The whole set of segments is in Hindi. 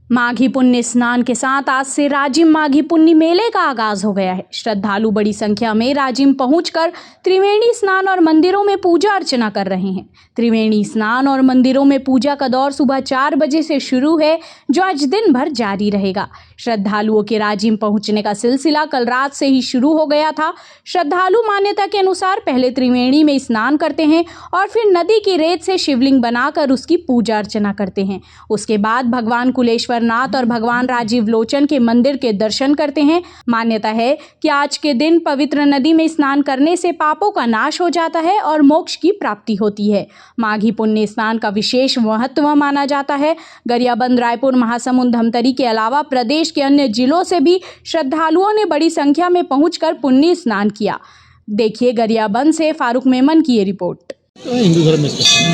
माघी पुण्य स्नान के साथ आज से राजिम माघी पुण्य मेले का आगाज हो गया है। श्रद्धालु बड़ी संख्या में राजिम पहुंचकर त्रिवेणी स्नान और मंदिरों में पूजा अर्चना कर रहे हैं। त्रिवेणी स्नान और मंदिरों में पूजा का दौर सुबह 4 बजे से शुरू है, जो आज दिन भर जारी रहेगा। श्रद्धालुओं के राजिम पहुंचने का सिलसिला कल रात से ही शुरू हो गया था। श्रद्धालु मान्यता के अनुसार पहले त्रिवेणी में स्नान करते हैं और फिर नदी की रेत से शिवलिंग बनाकर उसकी पूजा अर्चना करते हैं। उसके बाद भगवान कुलेश्वर नाथ और भगवान राजीव लोचन के मंदिर के दर्शन करते हैं। मान्यता है कि आज के दिन पवित्र नदी में स्नान करने से पापों का नाश हो जाता है और मोक्ष की प्राप्ति होती है। माघी पुण्य स्नान का विशेष महत्व माना जाता है। गरियाबंद, रायपुर, महासमुंद, धमतरी के अलावा प्रदेश के अन्य जिलों से भी श्रद्धालुओं ने बड़ी संख्या में पहुंचकर पुण्य स्नान किया। देखिए गरियाबंद से फारूक मेमन की ये रिपोर्ट। हिंदू धर्म में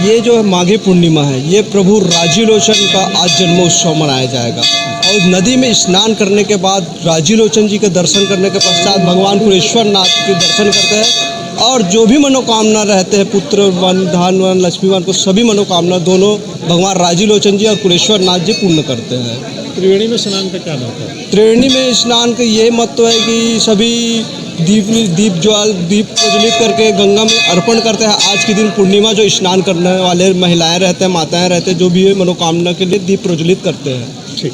ये जो माघी पूर्णिमा है, ये प्रभु राजीलोचन का आज जन्मोत्सव मनाया जाएगा और नदी में स्नान करने के बाद राजीलोचन जी के दर्शन करने के पश्चात भगवान कुलेश्वर नाथ के दर्शन करते हैं और जो भी मनोकामना रहते हैं, पुत्र वन, धान वन, लक्ष्मी वन को सभी मनोकामना दोनों भगवान राजीलोचन जी और कुलेश्वर नाथ जी पूर्ण करते हैं। त्रिवेणी में स्नान का क्या महत्व है? त्रिवेणी में स्नान का ये महत्व है कि सभी दीप प्रज्वलित करके गंगा में अर्पण करते हैं। आज के दिन पूर्णिमा जो स्नान करने वाले महिलाएं रहते हैं, माताएं रहते हैं, जो भी है मनोकामना के लिए दीप प्रज्वलित करते हैं। ठीक।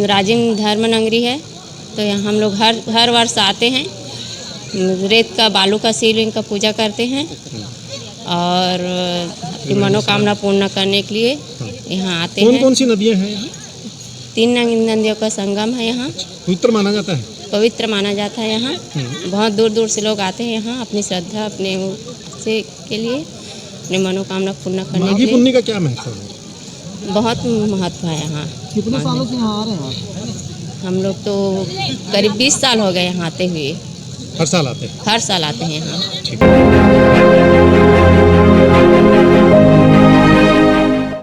राजिम धर्म नगरी है, तो यहाँ हम लोग हर वर्ष आते हैं। रेत का, बालू का, शिवलिंग का पूजा करते हैं और अपनी मनोकामना पूर्ण करने के लिए यहाँ आते हैं। कौन सी नदियाँ हैं यहाँ? 3 नदियों का संगम है यहाँ। पवित्र माना जाता है? पवित्र माना जाता है यहाँ। बहुत दूर दूर से लोग आते हैं यहाँ अपनी श्रद्धा अपने से के लिए, अपनी मनोकामना पूर्ण करने के लिए। माघी पुण्य का क्या महत्व है? बहुत महत्व है यहाँ। कितने सालों से यहाँ आ रहे हैं? हम लोग तो करीब 20 साल हो गए यहाँ आते हुए। हर साल आते हैं? हर साल आते हैं यहाँ। ठीक।